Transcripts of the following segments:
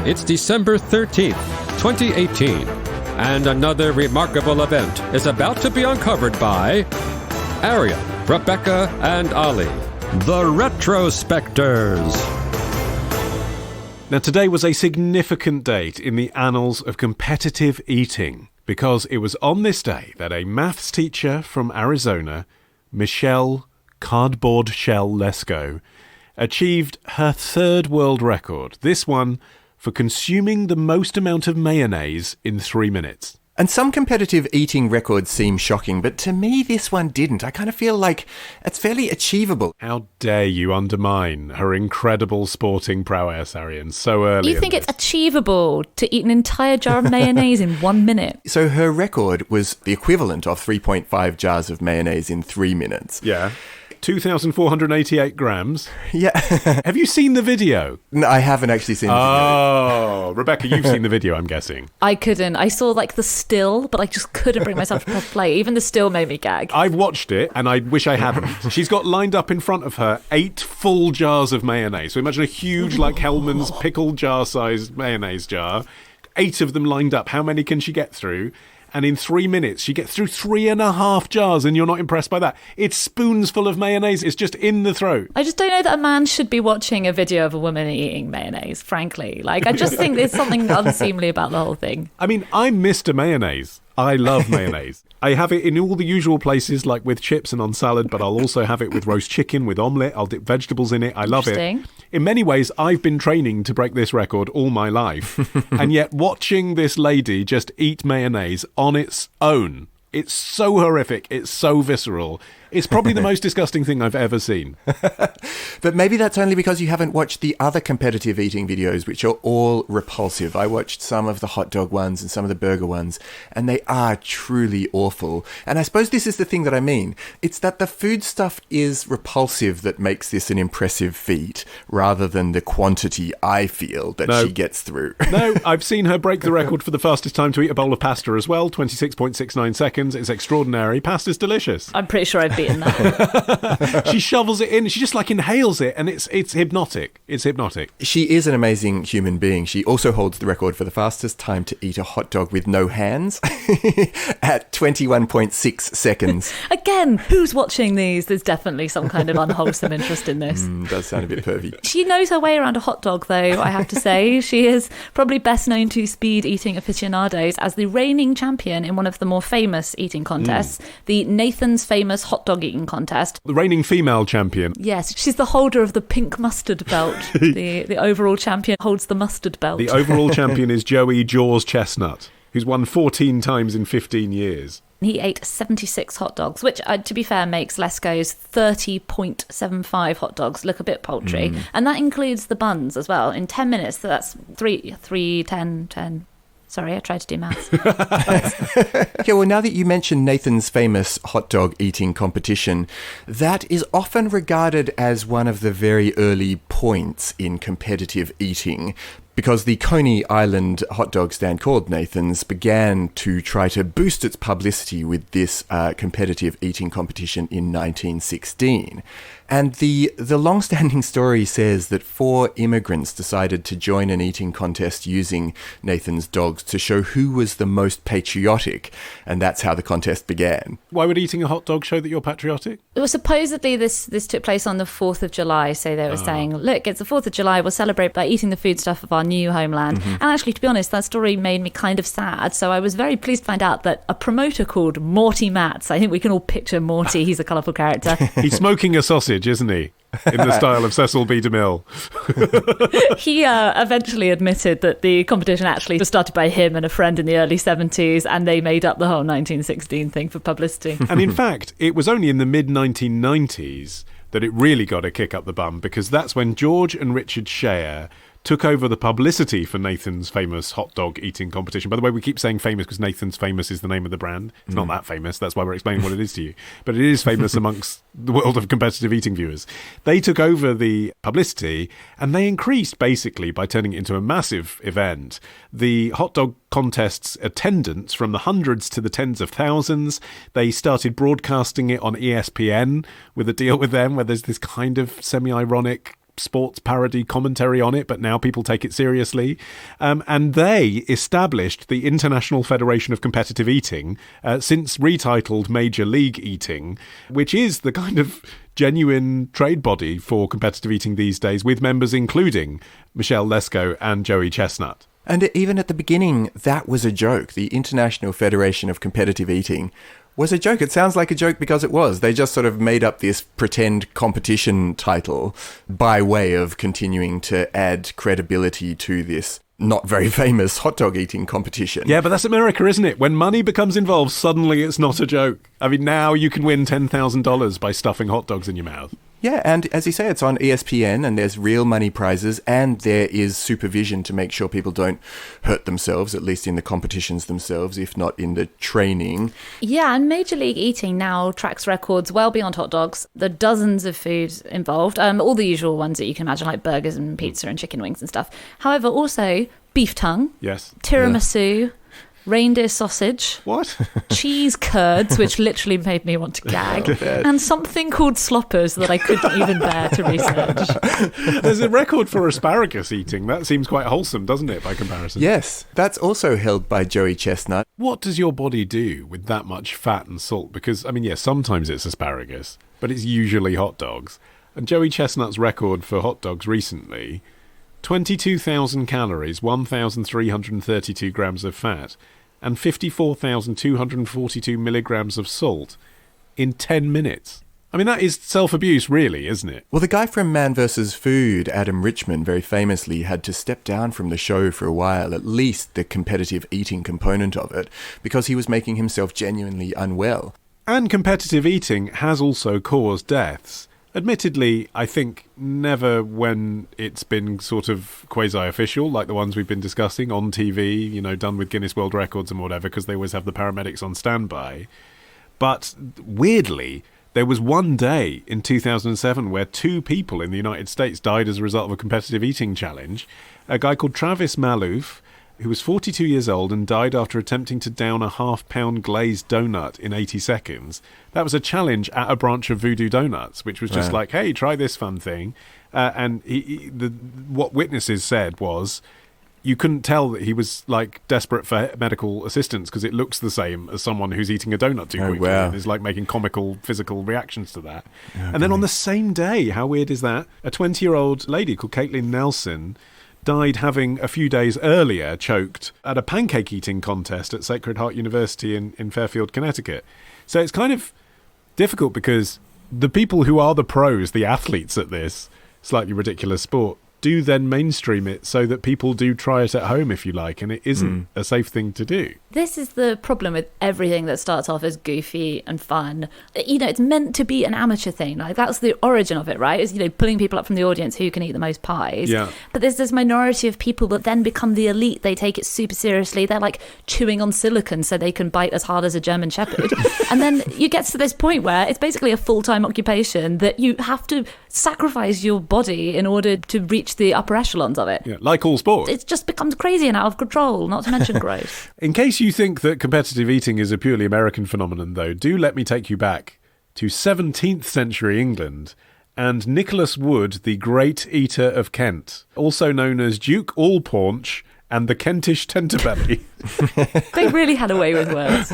It's December 13th, 2018, and another remarkable event is about to be uncovered by Arion, Rebecca, and Olly, the Retrospectors. Now, today was a significant date in the annals of competitive eating, because it was on this day that a maths teacher from Arizona, Michelle Cardboard Shell Lesco, achieved her third world record, this one for consuming the most amount of mayonnaise in 3 minutes. And some competitive eating records seem shocking, but to me this one didn't. I kind of feel like it's fairly achievable. How dare you undermine her incredible sporting prowess, Arion, so early. You think it's achievable to eat an entire jar of mayonnaise in 1 minute? So her record was the equivalent of 3.5 jars of mayonnaise in 3 minutes. Yeah. 2,488 grams. Yeah. Have you seen the video? No, I haven't actually seen the video. Oh, Rebecca, you've seen the video, I'm guessing. I couldn't. I saw like the still, but I just couldn't bring myself to press play. Even the still made me gag. I've watched it, and I wish I hadn't. She's got lined up in front of her 8 full jars of mayonnaise. So imagine a huge, like Hellman's pickle jar-sized mayonnaise jar. 8 of them lined up. How many can she get through? And in 3 minutes, she gets through 3.5 jars, and you're not impressed by that. It's spoons full of mayonnaise. It's just in the throat. I just don't know that a man should be watching a video of a woman eating mayonnaise, frankly. Like, I just think there's something unseemly about the whole thing. I mean, I'm Mr. Mayonnaise. I love mayonnaise. I have it in all the usual places, like with chips and on salad, but I'll also have it with roast chicken, with omelette. I'll dip vegetables in it. I love it. In many ways, I've been training to break this record all my life. And yet watching this lady just eat mayonnaise on its own, it's so horrific. It's so visceral. It's probably the most disgusting thing I've ever seen. But maybe that's only because you haven't watched the other competitive eating videos, which are all repulsive. I watched some of the hot dog ones and some of the burger ones, and they are truly awful. And I suppose this is the thing that I mean. It's that the food stuff is repulsive that makes this an impressive feat, rather than the quantity I feel that she gets through. No, I've seen her break the record for the fastest time to eat a bowl of pasta as well, 26.69 seconds. It's extraordinary. Pasta's delicious. I'm pretty sure I'd be in that. She shovels it in. She just like inhales it, and it's hypnotic. It's hypnotic. She is an amazing human being. She also holds the record for the fastest time to eat a hot dog with no hands at 21.6 seconds. Again, who's watching these? There's definitely some kind of unwholesome interest in this. Does sound a bit pervy. She knows her way around a hot dog, though, I have to say. She is probably best known to speed eating aficionados as the reigning champion in one of the more famous eating contests, the Nathan's Famous Hot Dog Eating Contest. The reigning female champion. Yes, she's the holder of the pink mustard belt. The overall champion holds the mustard belt. The overall champion is Joey Jaws Chestnut, who's won 14 times in 15 years. He ate 76 hot dogs, which, to be fair, makes Lesco's 30.75 hot dogs look a bit paltry. And that includes the buns as well. In 10 minutes, so that's 10. Sorry, I tried to do maths. Okay, well, now that you mentioned Nathan's Famous Hot Dog Eating Competition, that is often regarded as one of the very early points in competitive eating, because the Coney Island hot dog stand called Nathan's began to try to boost its publicity with this competitive eating competition in 1916. And the long-standing story says that 4 immigrants decided to join an eating contest using Nathan's dogs to show who was the most patriotic, and that's how the contest began. Why would eating a hot dog show that you're patriotic? Well, supposedly this took place on the 4th of July, so they were saying, look, it's the 4th of July, we'll celebrate by eating the food stuff of our new homeland. And actually, to be honest, that story made me kind of sad, so I was very pleased to find out that a promoter called Morty Matz, I think we can all picture Morty, he's a colourful character. He's smoking a sausage, isn't he? In the style of Cecil B. DeMille. He eventually admitted that the competition actually was started by him and a friend in the early 70s, and they made up the whole 1916 thing for publicity. And in fact, it was only in the mid-1990s that it really got a kick up the bum, because that's when George and Richard Shea took over the publicity for Nathan's Famous Hot Dog Eating Competition. By the way, we keep saying famous because Nathan's Famous is the name of the brand. It's not that famous. That's why we're explaining what it is to you. But it is famous amongst the world of competitive eating viewers. They took over the publicity, and they increased, basically, by turning it into a massive event, the hot dog contest's attendance from the hundreds to the tens of thousands. They started broadcasting it on ESPN with a deal with them where there's this kind of semi-ironic sports parody commentary on it, but now people take it seriously. And they established the International Federation of Competitive Eating, since retitled Major League Eating, which is the kind of genuine trade body for competitive eating these days, with members including Michelle Lesco and Joey Chestnut. And even at the beginning, that was a joke. The International Federation of Competitive Eating was a joke. It sounds like a joke because it was. They just sort of made up this pretend competition title by way of continuing to add credibility to this not very famous hot dog eating competition. Yeah, but that's America, isn't it? When money becomes involved, suddenly it's not a joke. I mean, now you can win $10,000 by stuffing hot dogs in your mouth. Yeah, and as you say, it's on ESPN and there's real money prizes and there is supervision to make sure people don't hurt themselves, at least in the competitions themselves, if not in the training. Yeah, and Major League Eating now tracks records well beyond hot dogs. There are dozens of foods involved, all the usual ones that you can imagine, like burgers and pizza and chicken wings and stuff. However, also beef tongue, yes, tiramisu, reindeer sausage, what? cheese curds, which literally made me want to gag, and something called sloppers that I couldn't even bear to research. There's a record for asparagus eating. That seems quite wholesome, doesn't it, by comparison? Yes, that's also held by Joey Chestnut. What does your body do with that much fat and salt? Because, I mean, yeah, sometimes it's asparagus, but it's usually hot dogs. And Joey Chestnut's record for hot dogs recently, 22,000 calories, 1,332 grams of fat, and 54,242 milligrams of salt in 10 minutes. I mean, that is self-abuse, really, isn't it? Well, the guy from Man vs. Food, Adam Richman, very famously had to step down from the show for a while, at least the competitive eating component of it, because he was making himself genuinely unwell. And competitive eating has also caused deaths. Admittedly, I think never when it's been sort of quasi-official, like the ones we've been discussing on TV, you know, done with Guinness World Records and whatever, because they always have the paramedics on standby. But weirdly, there was one day in 2007 where 2 people in the United States died as a result of a competitive eating challenge. A guy called Travis Malouf, who was 42 years old and died after attempting to down a half-pound glazed donut in 80 seconds. That was a challenge at a branch of Voodoo Donuts, which was just like, hey, try this fun thing. And what witnesses said was, you couldn't tell that he was like desperate for medical assistance because it looks the same as someone who's eating a donut too quickly and is like making comical physical reactions to that. And then on the same day, how weird is that? A 20-year-old lady called Caitlyn Nelson died having a few days earlier choked at a pancake eating contest at Sacred Heart University in Fairfield, Connecticut. So it's kind of difficult because the people who are the pros, the athletes at this slightly ridiculous sport, do then mainstream it so that people do try it at home, if you like, and it isn't a safe thing to do. This is the problem with everything that starts off as goofy and fun. You know, it's meant to be an amateur thing. Like, that's the origin of it, right? Is, you know, pulling people up from the audience who can eat the most pies. Yeah. But there's this minority of people that then become the elite. They take it super seriously. They're like chewing on silicon so they can bite as hard as a German Shepherd. And then you get to this point where it's basically a full-time occupation that you have to sacrifice your body in order to reach the upper echelons of it. Yeah, like all sports. It just becomes crazy and out of control, not to mention gross. In case you think that competitive eating is a purely American phenomenon, though, do let me take you back to 17th century England and Nicholas Wood, the Great Eater of Kent, also known as Duke Allpaunch and the Kentish Tenterbelly. They really had a way with words.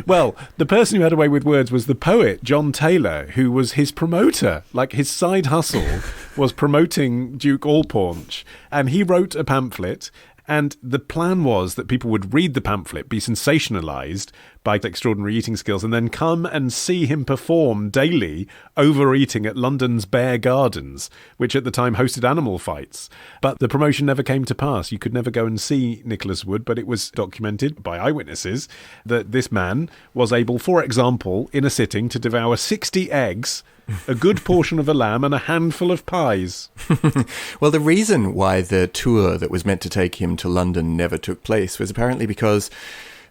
Well, the person who had a way with words was the poet John Taylor, who was his promoter. Like, his side hustle was promoting Duke Allpaunch, and he wrote a pamphlet. And the plan was that people would read the pamphlet, be sensationalised by extraordinary eating skills, and then come and see him perform daily overeating at London's Bear Gardens, which at the time hosted animal fights. But the promotion never came to pass. You could never go and see Nicholas Wood, but it was documented by eyewitnesses that this man was able, for example, in a sitting to devour 60 eggs, a good portion of a lamb, and a handful of pies. Well, the reason why the tour that was meant to take him to London never took place was apparently because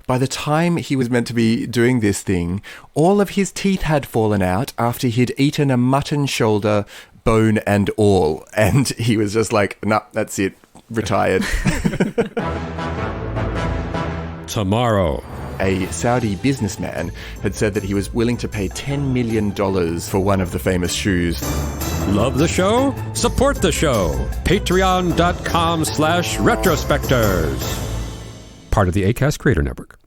by the time he was meant to be doing this thing, all of his teeth had fallen out after he'd eaten a mutton shoulder, bone and all. And he was just like, nah, that's it, retired. Tomorrow, a Saudi businessman had said that he was willing to pay $10 million for one of the famous shoes. Love the show? Support the show. Patreon.com/retrospectors. Part of the Acast Creator Network.